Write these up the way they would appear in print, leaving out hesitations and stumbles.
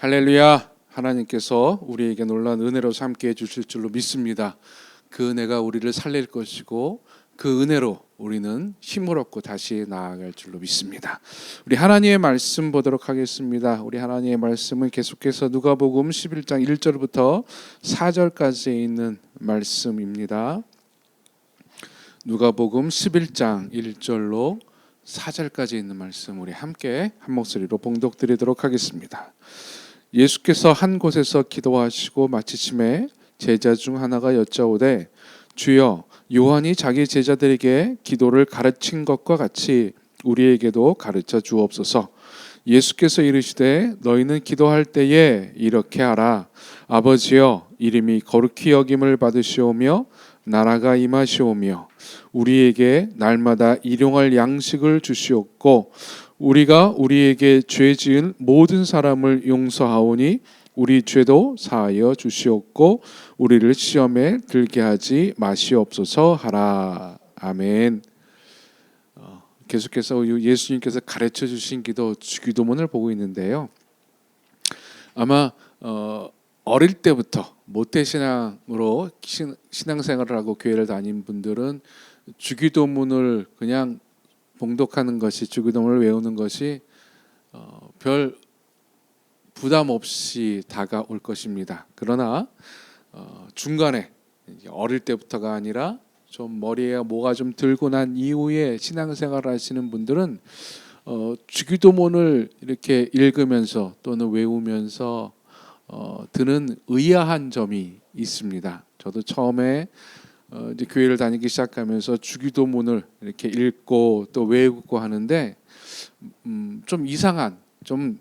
할렐루야. 하나님께서 우리에게 놀라운 은혜로서 함께해 주실 줄로 믿습니다. 그 은혜가 우리를 살릴 것이고 그 은혜로 우리는 힘을 얻고 다시 나아갈 줄로 믿습니다. 우리 하나님의 말씀 보도록 하겠습니다. 우리 하나님의 말씀은 계속해서 누가복음 11장 1절부터 4절까지 있는 말씀입니다. 누가복음 11장 1절로 4절까지 있는 말씀 우리 함께 한 목소리로 봉독드리도록 하겠습니다. 예수께서 한 곳에서 기도하시고 마치심에 제자 중 하나가 여짜오되 주여 요한이 자기 제자들에게 기도를 가르친 것과 같이 우리에게도 가르쳐 주옵소서. 예수께서 이르시되 너희는 기도할 때에 이렇게 하라. 아버지여 이름이 거룩히 여김을 받으시오며 나라가 임하시오며 우리에게 날마다 일용할 양식을 주시옵고 우리가 우리에게 죄 지은 모든 사람을 용서하오니 우리 죄도 사하여 주시옵고 우리를 시험에 들게 하지 마시옵소서 하라. 아멘. 계속해서 예수님께서 가르쳐 주신 기도 주기도문을 보고 있는데요. 아마 어릴 때부터 모태신앙으로 신앙생활을 하고 교회를 다닌 분들은 주기도문을 그냥 봉독하는 것이, 주기도문을 외우는 것이 별 부담 없이 다가올 것입니다. 그러나 중간에 어릴 때부터가 아니라 좀 머리에 뭐가 좀 들고 난 이후에 신앙생활을 하시는 분들은 주기도문을 이렇게 읽으면서 또는 외우면서 드는 의아한 점이 있습니다. 저도 처음에 이제 교회를 다니기 시작하면서 주기도문을 이렇게 읽고 또 외우고 하는데 좀 이상한, 좀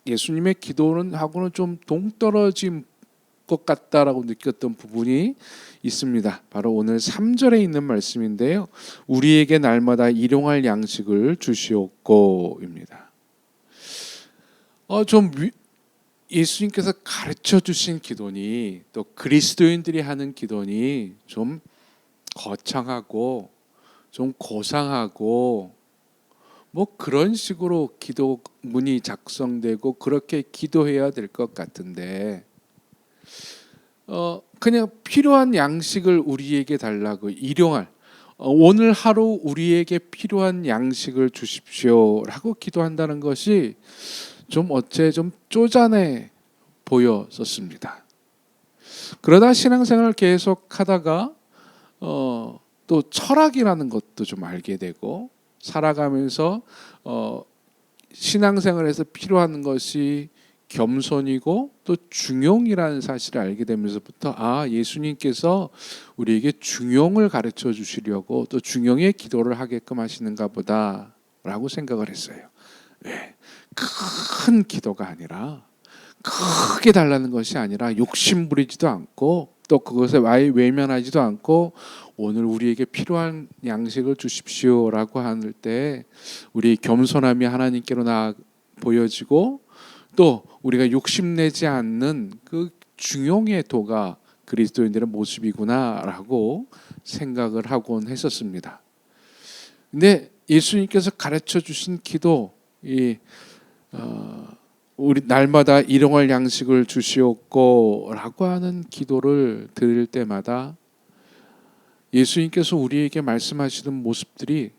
예수님의 기도는 하고는 좀 동떨어진 것 같다라고 느꼈던 부분이 있습니다. 바로 오늘 3절에 있는 말씀인데요. 우리에게 날마다 일용할 양식을 주시옵고입니다. 예수님께서 가르쳐 주신 기도니 또 그리스도인들이 하는 기도니 좀 거창하고 좀 고상하고 뭐 그런 식으로 기도문이 작성되고 그렇게 기도해야 될 것 같은데 그냥 필요한 양식을 우리에게 달라고 일용할 오늘 하루 우리에게 필요한 양식을 주십시오라고 기도한다는 것이 좀 쪼잔해 보였었습니다. 그러다 신앙생활을 계속하다가 또 철학이라는 것도 좀 알게 되고 살아가면서 신앙생활에서 필요한 것이 겸손이고 또 중용이라는 사실을 알게 되면서부터 예수님께서 우리에게 중용을 가르쳐 주시려고 또 중용의 기도를 하게끔 하시는가 보다라고 생각을 했어요. 왜? 큰 기도가 아니라 크게 달라는 것이 아니라 욕심 부리지도 않고 또 그것에 외면하지도 않고 오늘 우리에게 필요한 양식을 주십시오라고 할 때 우리의 겸손함이 하나님께로 보여지고 또 우리가 욕심내지 않는 그 중용의 도가 그리스도인들의 모습이구나라고 생각을 하곤 했었습니다. 근데 예수님께서 가르쳐 주신 기도 우리 날마다 일용할 양식을 주시옵고라고 하는 기도를 드릴 때마다 예수님께서 우리에게 말씀하시는 모습들이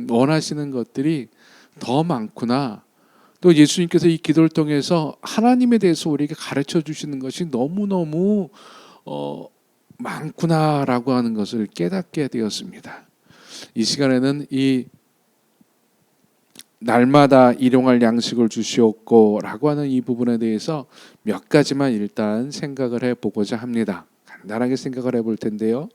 원하시는 것들이 더 많구나. 또 예수님께서 이 기도를 통해서 하나님에 대해서 우리에게 가르쳐 주시는 것이 너무너무 많구나라고 하는 것을 깨닫게 되었습니다. 이 시간에는 이 날마다 일용할 양식을 주시옵고라고 하는 이 부분에 대해서 몇 가지만 일단 생각을 해보고자 합니다. 간단하게 생각을 해볼 텐데요.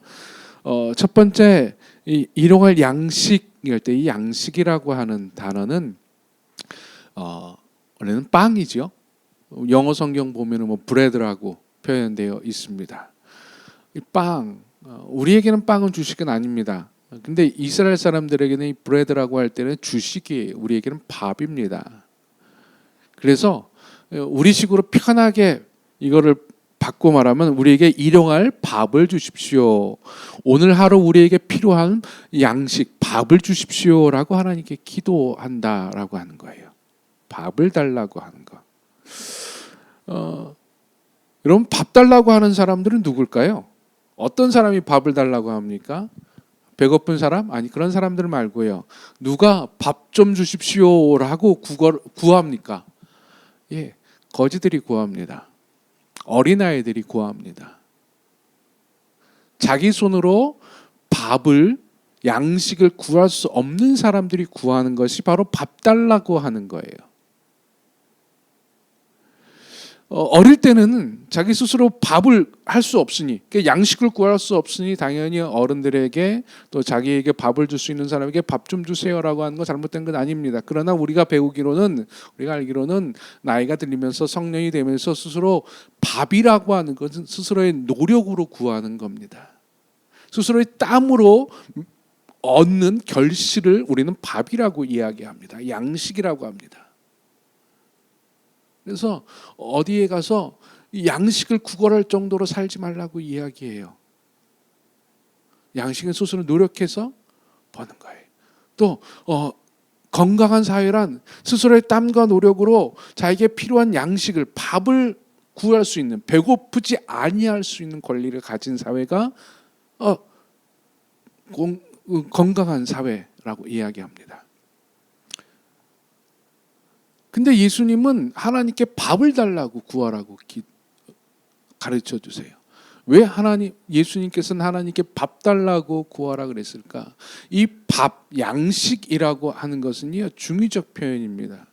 첫 번째, 이 일용할 양식일 때 이 양식이라고 하는 단어는 원래는 빵이죠. 영어 성경 보면은 브레드라고 표현되어 있습니다. 이 빵, 우리에게는 빵은 주식은 아닙니다. 근데 이스라엘 사람들에게는 이 브레드라고 할 때는 주식이 우리에게는 밥입니다. 그래서 우리식으로 편하게 이거를 바꿔 말하면 우리에게 일용할 밥을 주십시오. 오늘 하루 우리에게 필요한 양식, 밥을 주십시오라고 하나님께 기도한다라고 하는 거예요. 밥을 달라고 하는 거. 여러분 밥 달라고 하는 사람들은 누굴까요? 어떤 사람이 밥을 달라고 합니까? 배고픈 사람? 아니 그런 사람들 말고요. 누가 밥 좀 주십시오라고 구합니까? 예, 거지들이 구합니다. 어린아이들이 구합니다. 자기 손으로 밥을 양식을 구할 수 없는 사람들이 구하는 것이 바로 밥 달라고 하는 거예요. 어릴 때는 자기 스스로 밥을 할 수 없으니, 양식을 구할 수 없으니 당연히 어른들에게 또 자기에게 밥을 줄 수 있는 사람에게 밥 좀 주세요라고 하는 거 잘못된 건 아닙니다. 그러나 우리가 알기로는 나이가 들리면서 성년이 되면서 스스로 밥이라고 하는 것은 스스로의 노력으로 구하는 겁니다. 스스로의 땀으로 얻는 결실을 우리는 밥이라고 이야기합니다. 양식이라고 합니다. 그래서 어디에 가서 양식을 구걸할 정도로 살지 말라고 이야기해요. 양식은 스스로 노력해서 버는 거예요. 또 건강한 사회란 스스로의 땀과 노력으로 자기에게 필요한 양식을, 밥을 구할 수 있는, 배고프지 아니할 수 있는 권리를 가진 사회가 건강한 사회라고 이야기합니다. 근데 예수님은 하나님께 밥을 달라고 구하라고 가르쳐 주세요. 왜 예수님께서는 하나님께 밥 달라고 구하라 그랬을까? 이 밥, 양식이라고 하는 것은요, 중의적 표현입니다.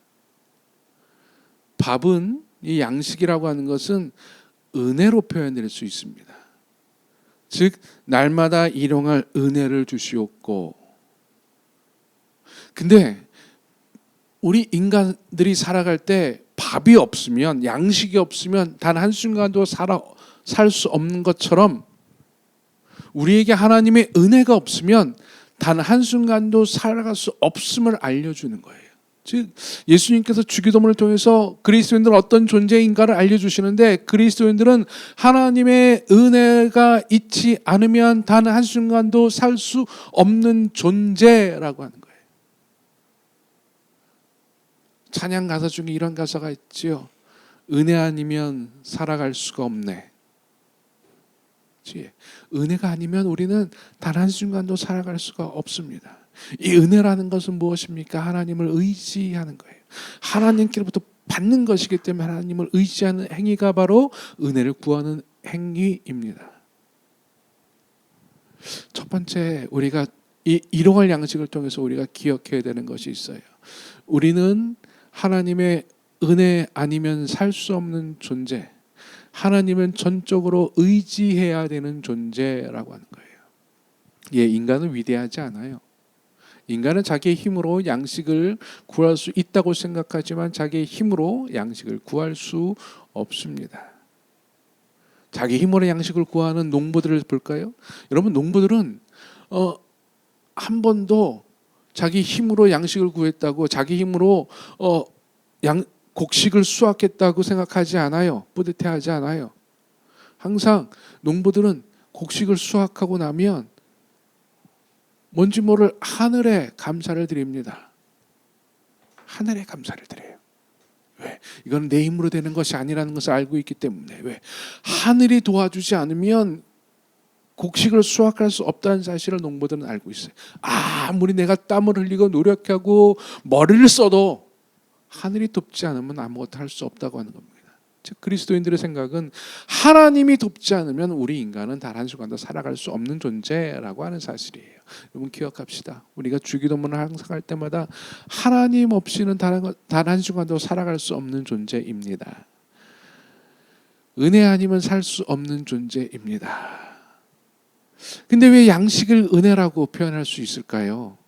밥은, 이 양식이라고 하는 것은 은혜로 표현될 수 있습니다. 즉 날마다 일용할 은혜를 주시옵고. 근데 우리 인간들이 살아갈 때 밥이 없으면, 양식이 없으면 단 한순간도 살 수 없는 것처럼 우리에게 하나님의 은혜가 없으면 단 한순간도 살아갈 수 없음을 알려주는 거예요. 즉 예수님께서 주기도문을 통해서 그리스도인들은 어떤 존재인가를 알려주시는데, 그리스도인들은 하나님의 은혜가 있지 않으면 단 한순간도 살 수 없는 존재라고 하는 거예요. 찬양 가사 중에 이런 가사가 있지요. 은혜 아니면 살아갈 수가 없네. 은혜가 아니면 우리는 단 한순간도 살아갈 수가 없습니다. 이 은혜라는 것은 무엇입니까? 하나님을 의지하는 거예요. 하나님께로부터 받는 것이기 때문에 하나님을 의지하는 행위가 바로 은혜를 구하는 행위입니다. 첫 번째, 우리가 이 일용할 양식을 통해서 우리가 기억해야 되는 것이 있어요. 우리는 하나님의 은혜 아니면 살 수 없는 존재, 하나님은 전적으로 의지해야 되는 존재라고 하는 거예요. 예, 인간은 위대하지 않아요. 인간은 자기의 힘으로 양식을 구할 수 있다고 생각하지만 자기의 힘으로 양식을 구할 수 없습니다. 자기 힘으로 양식을 구하는 농부들을 볼까요? 여러분, 농부들은 한 번도 자기 힘으로 양식을 구했다고, 자기 힘으로 곡식을 수확했다고 생각하지 않아요. 뿌듯해하지 않아요. 항상 농부들은 곡식을 수확하고 나면 뭔지 모를 하늘에 감사를 드립니다. 하늘에 감사를 드려요. 왜? 이건 내 힘으로 되는 것이 아니라는 것을 알고 있기 때문에. 왜? 하늘이 도와주지 않으면 곡식을 수확할 수 없다는 사실을 농부들은 알고 있어요. 아무리 내가 땀을 흘리고 노력하고 머리를 써도 하늘이 돕지 않으면 아무것도 할 수 없다고 하는 겁니다. 즉 그리스도인들의 생각은 하나님이 돕지 않으면 우리 인간은 단 한순간도 살아갈 수 없는 존재라고 하는 사실이에요. 여러분 기억합시다. 우리가 주기도문을 항상 할 때마다 하나님 없이는 단 한순간도 살아갈 수 없는 존재입니다. 은혜 아니면 살 수 없는 존재입니다. 근데 왜 양식을 은혜라고 표현할 수 있을까요?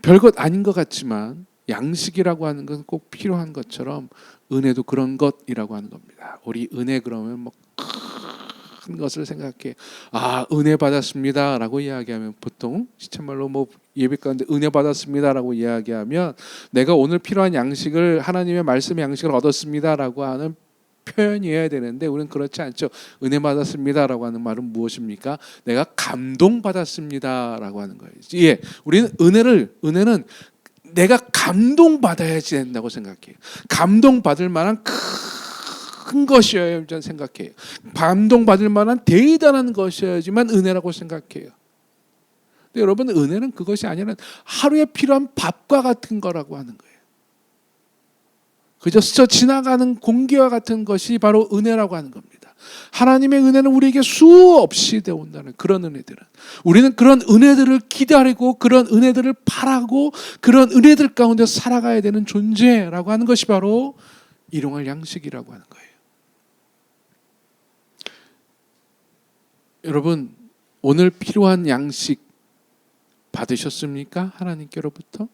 별것 아닌 것 같지만 양식이라고 하는 것은 꼭 필요한 것처럼 은혜도 그런 것이라고 하는 겁니다. 우리 은혜 그러면 뭐 큰 것을 생각해. 은혜 받았습니다라고 이야기하면 보통 시쳇말로 뭐 예배 가운데 은혜 받았습니다라고 이야기하면 내가 오늘 필요한 양식을, 하나님의 말씀의 양식을 얻었습니다라고 하는 표현이어야 되는데 우리는 그렇지 않죠. 은혜 받았습니다라고 하는 말은 무엇입니까? 내가 감동받았습니다라고 하는 거예요. 예, 우리는 은혜는 내가 감동받아야지 된다고 생각해요. 감동받을 만한 큰 것이어야 저는 생각해요. 감동받을 만한 대단한 것이어야지만 은혜라고 생각해요. 근데 여러분, 은혜는 그것이 아니라 하루에 필요한 밥과 같은 거라고 하는 거예요. 그저 스쳐 지나가는 공기와 같은 것이 바로 은혜라고 하는 겁니다. 하나님의 은혜는 우리에게 수없이 되어온다는 그런 은혜들은, 우리는 그런 은혜들을 기다리고 그런 은혜들을 바라고 그런 은혜들 가운데 살아가야 되는 존재라고 하는 것이 바로 일용할 양식이라고 하는 거예요. 여러분, 오늘 필요한 양식 받으셨습니까? 하나님께로부터?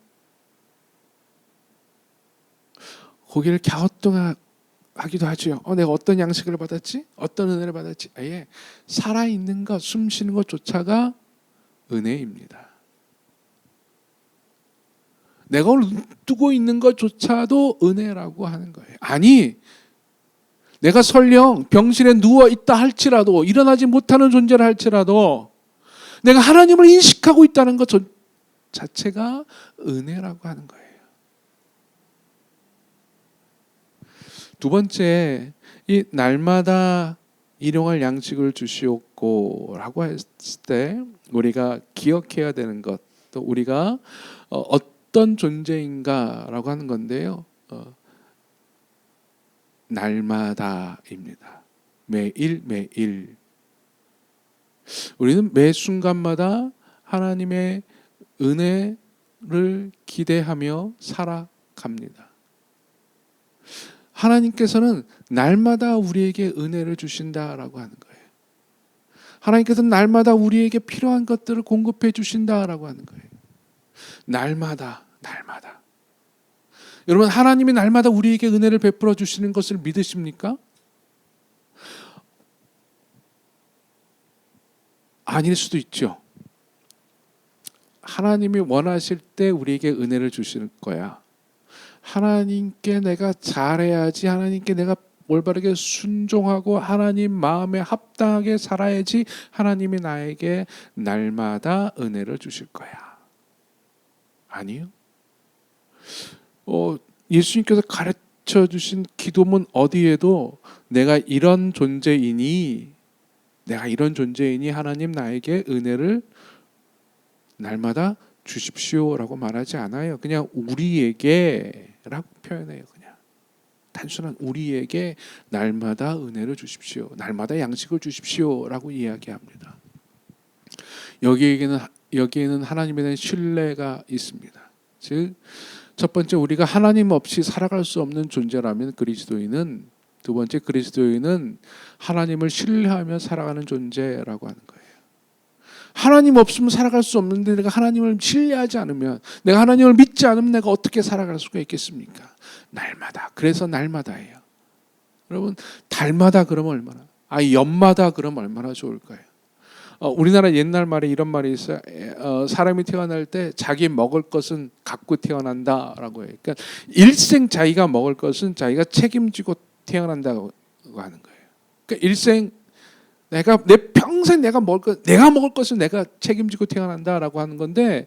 고개를 갸우뚱하기도 하죠. 내가 어떤 양식을 받았지? 어떤 은혜를 받았지? 아예 살아있는 것, 숨 쉬는 것조차가 은혜입니다. 내가 오늘 눈 뜨고 있는 것조차도 은혜라고 하는 거예요. 아니, 내가 설령 병실에 누워있다 할지라도, 일어나지 못하는 존재를 할지라도 내가 하나님을 인식하고 있다는 것 자체가 은혜라고 하는 거예요. 두 번째, 이 날마다 일용할 양식을 주시옵고라고 했을 때 우리가 기억해야 되는 것, 또 우리가 어떤 존재인가라고 하는 건데요. 날마다입니다. 매일. 우리는 매 순간마다 하나님의 은혜를 기대하며 살아갑니다. 하나님께서는 날마다 우리에게 은혜를 주신다라고 하는 거예요. 하나님께서는 날마다 우리에게 필요한 것들을 공급해 주신다라고 하는 거예요. 날마다. 여러분, 하나님이 날마다 우리에게 은혜를 베풀어 주시는 것을 믿으십니까? 아닐 수도 있죠. 하나님이 원하실 때 우리에게 은혜를 주실 거야. 하나님께 내가 잘해야지, 하나님께 내가 올바르게 순종하고 하나님 마음에 합당하게 살아야지 하나님이 나에게 날마다 은혜를 주실 거야. 아니요. 예수님께서 가르쳐 주신 기도문 어디에도 내가 이런 존재이니 하나님 나에게 은혜를 날마다 주십시오라고 말하지 않아요. 그냥 우리에게라고 표현해요. 그냥 단순한 우리에게 날마다 은혜를 주십시오, 날마다 양식을 주십시오라고 이야기합니다. 여기에는 하나님에 대한 신뢰가 있습니다. 즉, 첫 번째, 우리가 하나님 없이 살아갈 수 없는 존재라면 그리스도인은, 두 번째, 그리스도인은 하나님을 신뢰하며 살아가는 존재라고 하는 거예요. 하나님 없으면 살아갈 수 없는데 내가 하나님을 신뢰하지 않으면, 내가 하나님을 믿지 않으면 내가 어떻게 살아갈 수가 있겠습니까? 날마다. 그래서 날마다예요. 여러분, 달마다 그러면 얼마나, 연마다 그러면 얼마나 좋을까요? 우리나라 옛날 말에 이런 말이 있어요. 사람이 태어날 때 자기 먹을 것은 갖고 태어난다라고 해요. 그러니까 일생 자기가 먹을 것은 자기가 책임지고 태어난다고 하는 거예요. 그러니까 일생 내 평생 내가 먹을 것은 내가 책임지고 태어난다라고 하는 건데,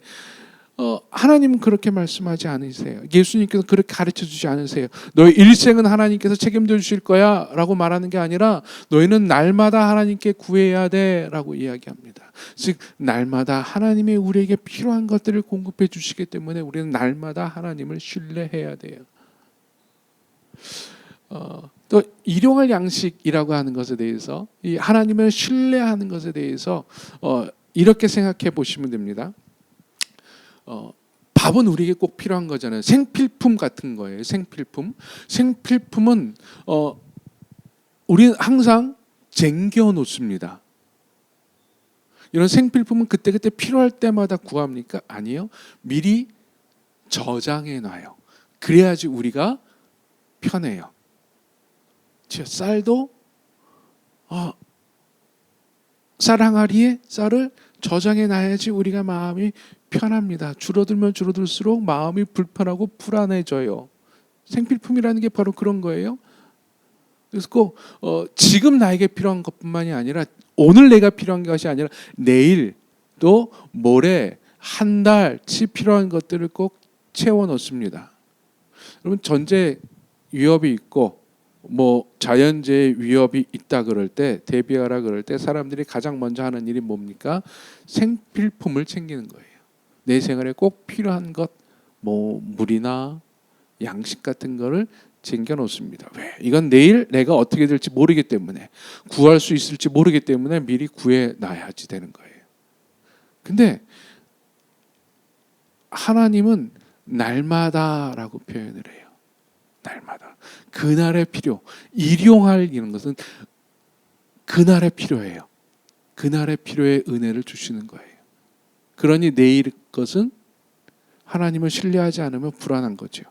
하나님은 그렇게 말씀하지 않으세요. 예수님께서 그렇게 가르쳐 주지 않으세요. 너의 일생은 하나님께서 책임져 주실 거야 라고 말하는 게 아니라, 너희는 날마다 하나님께 구해야 돼 라고 이야기합니다. 즉, 날마다 하나님이 우리에게 필요한 것들을 공급해 주시기 때문에 우리는 날마다 하나님을 신뢰해야 돼요. 또 일용할 양식이라고 하는 것에 대해서, 이 하나님을 신뢰하는 것에 대해서 이렇게 생각해 보시면 됩니다. 밥은 우리에게 꼭 필요한 거잖아요. 생필품 같은 거예요. 생필품은 우리는 항상 쟁겨 놓습니다. 이런 생필품은 그때그때 필요할 때마다 구합니까? 아니요. 미리 저장해 놔요. 그래야지 우리가 편해요. 쌀도 쌀 항아리에 쌀을 저장해 놔야지 우리가 마음이 편합니다. 줄어들면 줄어들수록 마음이 불편하고 불안해져요. 생필품이라는 게 바로 그런 거예요. 그래서 꼭 지금 나에게 필요한 것뿐만이 아니라, 오늘 내가 필요한 것이 아니라 내일 또 모레 한 달치 필요한 것들을 꼭 채워 넣습니다. 여러분 전제 위협이 있고 자연재해 위협이 있다 그럴 때, 대비하라 그럴 때 사람들이 가장 먼저 하는 일이 뭡니까? 생필품을 챙기는 거예요. 내 생활에 꼭 필요한 것, 물이나 양식 같은 거를 챙겨 놓습니다. 왜? 이건 내일 내가 어떻게 될지 모르기 때문에, 구할 수 있을지 모르기 때문에 미리 구해 놔야지 되는 거예요. 근데 하나님은 날마다라고 표현을 해요. 날마다. 그날의 필요, 일용할 이런 것은 그날의 필요해요. 그날의 필요에 은혜를 주시는 거예요. 그러니 내일 것은 하나님을 신뢰하지 않으면 불안한 거죠.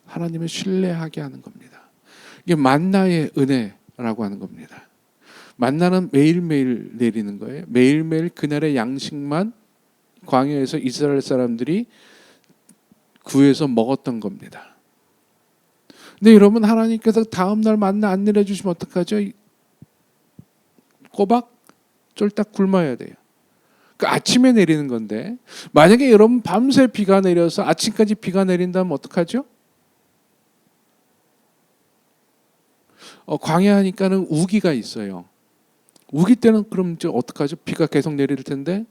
하나님을 신뢰하게 하는 겁니다. 이게 만나의 은혜라고 하는 겁니다. 만나는 매일매일 내리는 거예요. 매일매일 그날의 양식만 광야에서 이스라엘 사람들이 구해서 먹었던 겁니다. 근데 여러분, 하나님께서 다음날 만나 안 내려주시면 어떡하죠? 꼬박 쫄딱 굶어야 돼요. 그 아침에 내리는 건데, 만약에 여러분 밤새 비가 내려서 아침까지 비가 내린다면 어떡하죠? 광야하니까는 우기가 있어요. 우기 때는 그럼 이제 어떡하죠? 비가 계속 내릴 텐데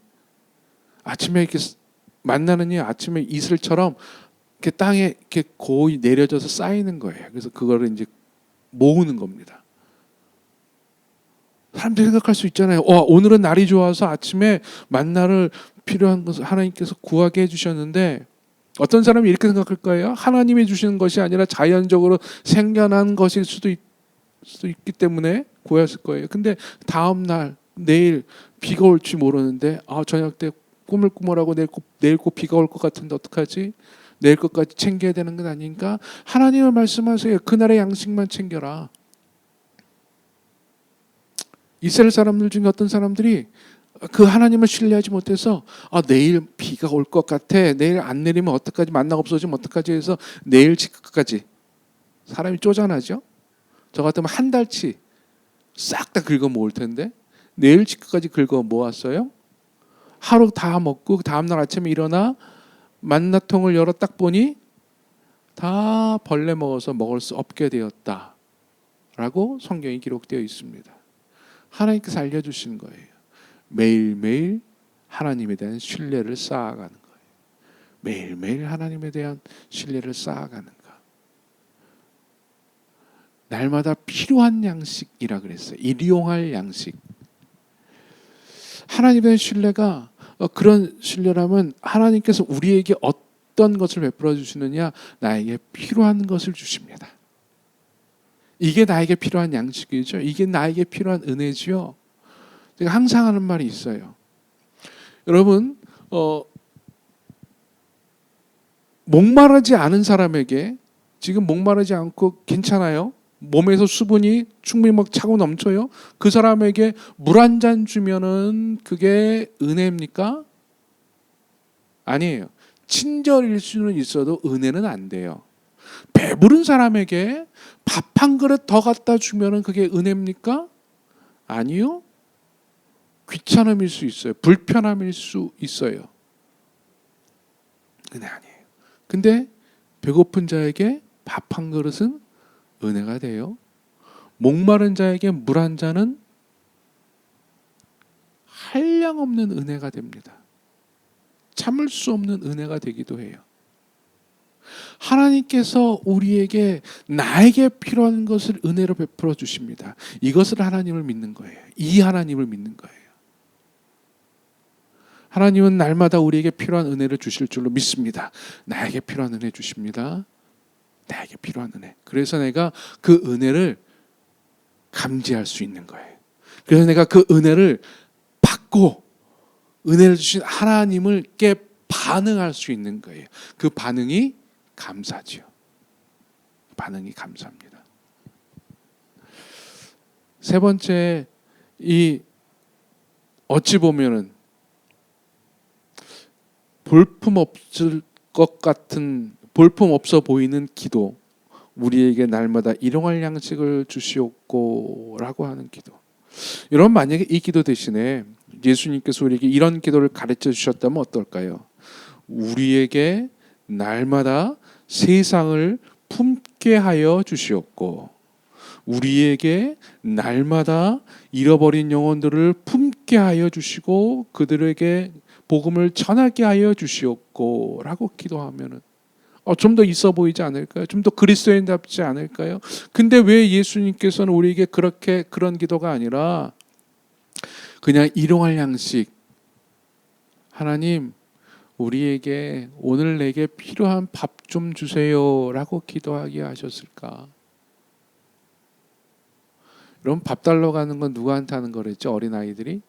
아침에 이렇게 만나는 아침에 이슬처럼 이렇게 땅에 이렇게 고이 내려져서 쌓이는 거예요. 그래서 그거를 이제 모으는 겁니다. 사람들이 생각할 수 있잖아요. 오늘은 날이 좋아서 아침에 만나를 필요한 것을 하나님께서 구하게 해주셨는데, 어떤 사람이 이렇게 생각할 거예요. 하나님이 주시는 것이 아니라 자연적으로 생겨난 것일 수도 있기 때문에 구했을 거예요. 근데 다음 날 내일 비가 올지 모르는데 저녁 때 꿈을 꾸물하고 내일 꼭 비가 올 것 같은데 어떡하지? 내일 것까지 챙겨야 되는 건 아닌가? 하나님은 말씀하세요. 그날의 양식만 챙겨라. 이스라엘 사람들 중에 어떤 사람들이 그 하나님을 신뢰하지 못해서 내일 비가 올 것 같아, 내일 안 내리면 어떡하지, 만나가 없어지면 어떡하지 해서 내일 지금까지 사람이 쪼잔하죠. 저 같으면 한 달치 싹 다 긁어 모을 텐데 내일 지금까지 긁어 모았어요. 하루 다 먹고 다음날 아침에 일어나 만나통을 열어 딱 보니 다 벌레 먹어서 먹을 수 없게 되었다라고 성경이 기록되어 있습니다. 하나님께서 알려주시는 거예요. 매일매일 하나님에 대한 신뢰를 쌓아가는 거예요. 매일매일 하나님에 대한 신뢰를 쌓아가는 거. 날마다 필요한 양식이라 그랬어요. 일용할 양식. 하나님에 대한 신뢰가 그런 신뢰라면 하나님께서 우리에게 어떤 것을 베풀어 주시느냐? 나에게 필요한 것을 주십니다. 이게 나에게 필요한 양식이죠. 이게 나에게 필요한 은혜지요. 제가 항상 하는 말이 있어요. 여러분, 목마르지 않은 사람에게, 지금 목마르지 않고 괜찮아요? 몸에서 수분이 충분히 막 차고 넘쳐요? 그 사람에게 물 한 잔 주면은 그게 은혜입니까? 아니에요. 친절일 수는 있어도 은혜는 안 돼요. 배부른 사람에게 밥 한 그릇 더 갖다 주면은 그게 은혜입니까? 아니요. 귀찮음일 수 있어요. 불편함일 수 있어요. 은혜 아니에요. 근데 배고픈 자에게 밥 한 그릇은 은혜가 돼요. 목마른 자에게 물 한 잔은 한량없는 은혜가 됩니다. 참을 수 없는 은혜가 되기도 해요. 하나님께서 우리에게 나에게 필요한 것을 은혜로 베풀어 주십니다. 이것을 하나님을 믿는 거예요. 이 하나님을 믿는 거예요. 하나님은 날마다 우리에게 필요한 은혜를 주실 줄로 믿습니다. 나에게 필요한 은혜 주십니다. 나에게 필요한 은혜. 그래서 내가 그 은혜를 감지할 수 있는 거예요. 그래서 내가 그 은혜를 받고 은혜를 주신 하나님을께 반응할 수 있는 거예요. 그 반응이 감사지요. 반응이 감사합니다. 세 번째, 어찌 보면은 볼품 없어 보이는 기도, 우리에게 날마다 일용할 양식을 주시옵고라고 하는 기도. 여러분, 만약에 이 기도 대신에 예수님께서 우리에게 이런 기도를 가르쳐 주셨다면 어떨까요? 우리에게 날마다 세상을 품게 하여 주시옵고 우리에게 날마다 잃어버린 영혼들을 품게 하여 주시고 그들에게 복음을 전하게 하여 주시옵고 라고 기도하면은 좀 더 있어 보이지 않을까요? 좀 더 그리스도인답지 않을까요? 근데 왜 예수님께서는 우리에게 그런 기도가 아니라 그냥 일용할 양식, 하나님 우리에게 오늘 내게 필요한 밥 좀 주세요 라고 기도하게 하셨을까? 그럼 밥 달러 가는 건 누구한테 하는 거랬죠? 어린아이들이?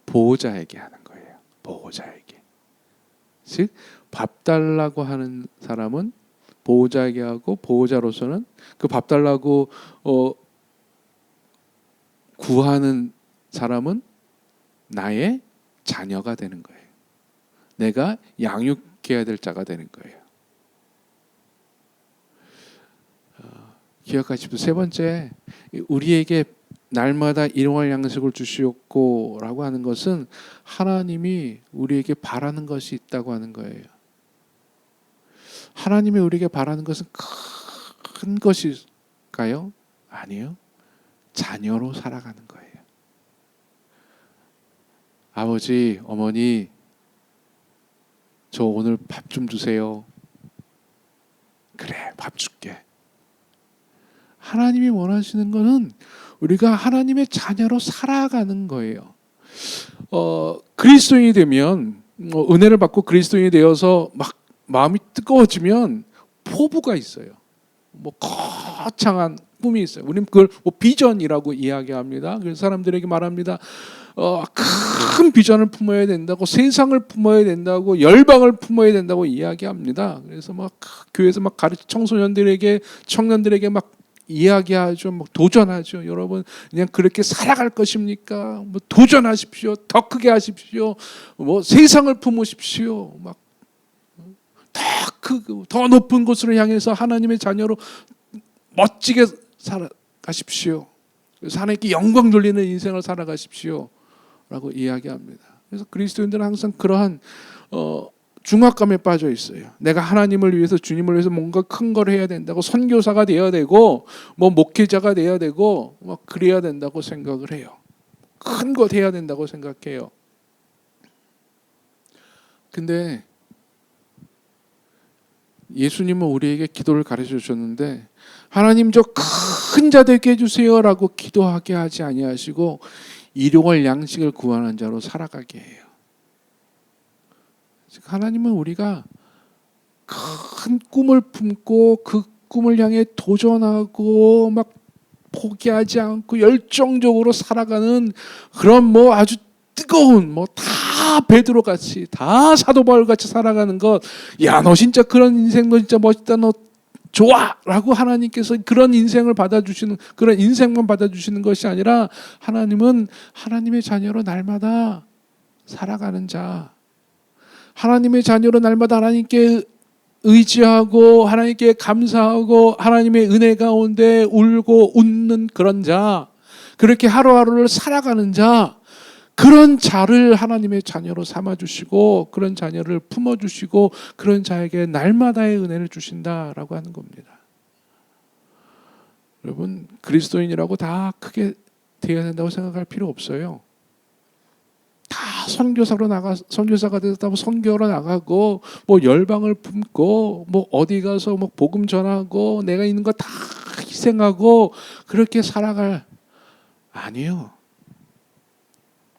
보호자에게 하는 거예요. 보호자에게. 즉 밥 달라고 하는 사람은 보호자에게 하고 보호자로서는 그 밥 달라고 구하는 사람은 나의 자녀가 되는 거예요. 내가 양육해야 될 자가 되는 거예요. 기억하십시오. 세 번째, 우리에게 날마다 일용할 양식을 주시옵고 라고 하는 것은 하나님이 우리에게 바라는 것이 있다고 하는 거예요. 하나님이 우리에게 바라는 것은 큰 것일까요? 아니요. 자녀로 살아가는 거예요. 아버지, 어머니, 저 오늘 밥 좀 주세요. 그래, 밥 줄게. 하나님이 원하시는 것은 우리가 하나님의 자녀로 살아가는 거예요. 그리스도인이 되면 은혜를 받고 그리스도인이 되어서 막 마음이 뜨거워지면 포부가 있어요. 거창한 꿈이 있어요. 우리는 그걸 비전이라고 이야기합니다. 그래서 사람들에게 말합니다. 큰 비전을 품어야 된다고, 세상을 품어야 된다고, 열방을 품어야 된다고 이야기합니다. 그래서 막 교회에서 막 청소년들에게, 청년들에게 막 이야기하죠. 막 도전하죠. 여러분 그냥 그렇게 살아갈 것입니까? 도전하십시오. 더 크게 하십시오. 세상을 품으십시오. 막 더 크고 더 높은 곳으로 향해서 하나님의 자녀로 멋지게 살아가십시오. 그래서 하나님께 영광 돌리는 인생을 살아가십시오 라고 이야기합니다. 그래서 그리스도인들은 항상 그러한 중압감에 빠져 있어요. 내가 하나님을 위해서, 주님을 위해서 뭔가 큰 걸 해야 된다고, 선교사가 되어야 되고 목회자가 되어야 되고 그래야 된다고 생각을 해요. 큰 것 해야 된다고 생각해요. 근데 예수님은 우리에게 기도를 가르쳐 주셨는데 하나님 저 큰 자 되게 해주세요 라고 기도하게 하지 아니하시고 일용할 양식을 구하는 자로 살아가게 해요. 하나님은 우리가 큰 꿈을 품고 그 꿈을 향해 도전하고 막 포기하지 않고 열정적으로 살아가는 그런 아주 뜨거운 다 베드로 같이, 다 사도 바울 같이 살아가는 것, 야 너 진짜 그런 인생 너 진짜 멋있다, 너 좋아 라고 하나님께서 그런 인생을 받아주시는, 그런 인생만 받아주시는 것이 아니라 하나님은 하나님의 자녀로 날마다 살아가는 자, 하나님의 자녀로 날마다 하나님께 의지하고 하나님께 감사하고 하나님의 은혜 가운데 울고 웃는 그런 자, 그렇게 하루하루를 살아가는 자, 그런 자를 하나님의 자녀로 삼아주시고 그런 자녀를 품어주시고 그런 자에게 날마다의 은혜를 주신다라고 하는 겁니다. 여러분 그리스도인이라고 다 크게 되어야 된다고 생각할 필요 없어요. 다 선교사가 돼서 선교로 나가고 열방을 품고 어디 가서 복음 전하고 내가 있는 거 다 희생하고 그렇게 살아갈, 아니요.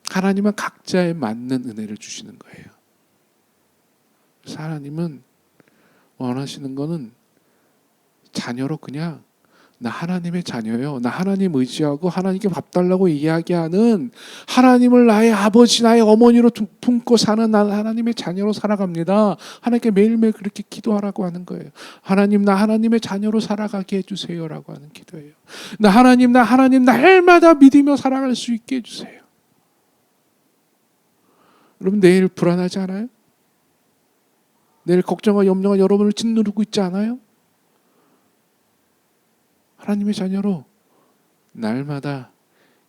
하나님은 각자에 맞는 은혜를 주시는 거예요. 그래서 하나님은 원하시는 거는 자녀로 그냥 나 하나님의 자녀예요. 나 하나님 의지하고 하나님께 밥 달라고 이야기하는, 하나님을 나의 아버지, 나의 어머니로 품고 사는 나 하나님의 자녀로 살아갑니다. 하나님께 매일매일 그렇게 기도하라고 하는 거예요. 하나님 나 하나님의 자녀로 살아가게 해주세요라고 하는 기도예요. 나 하나님 날마다 믿으며 살아갈 수 있게 해주세요. 여러분 내일 불안하지 않아요? 내일 걱정과 염려가 여러분을 짓누르고 있지 않아요? 하나님의 자녀로 날마다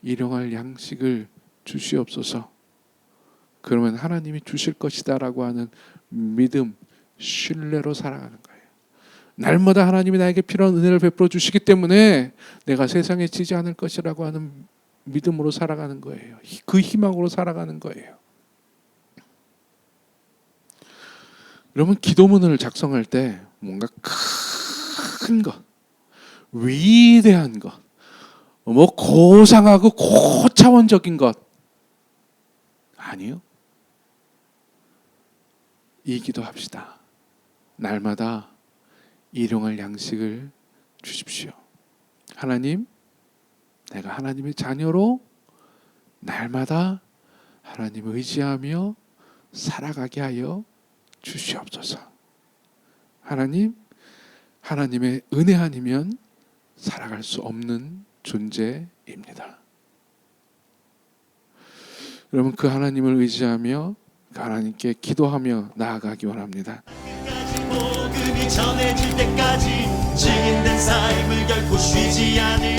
일용할 양식을 주시옵소서. 그러면 하나님이 주실 것이다 라고 하는 믿음, 신뢰로 살아가는 거예요. 날마다 하나님이 나에게 필요한 은혜를 베풀어 주시기 때문에 내가 세상에 지지 않을 것이라고 하는 믿음으로 살아가는 거예요. 그 희망으로 살아가는 거예요. 여러분, 기도문을 작성할 때 뭔가 큰 것, 위대한 것, 고상하고 고차원적인 것 아니요. 이 기도합시다. 날마다 일용할 양식을 주십시오. 하나님, 내가 하나님의 자녀로 날마다 하나님을 의지하며 살아가게 하여 주시옵소서. 하나님, 하나님의 은혜 아니면 살아갈 수 없는 존재입니다. 여러분, 그 하나님을 의지하며 그 하나님께 기도하며 나아가기 원합니다. 복음이 전해질 때까지 증인된 삶을 결코 쉬지 않을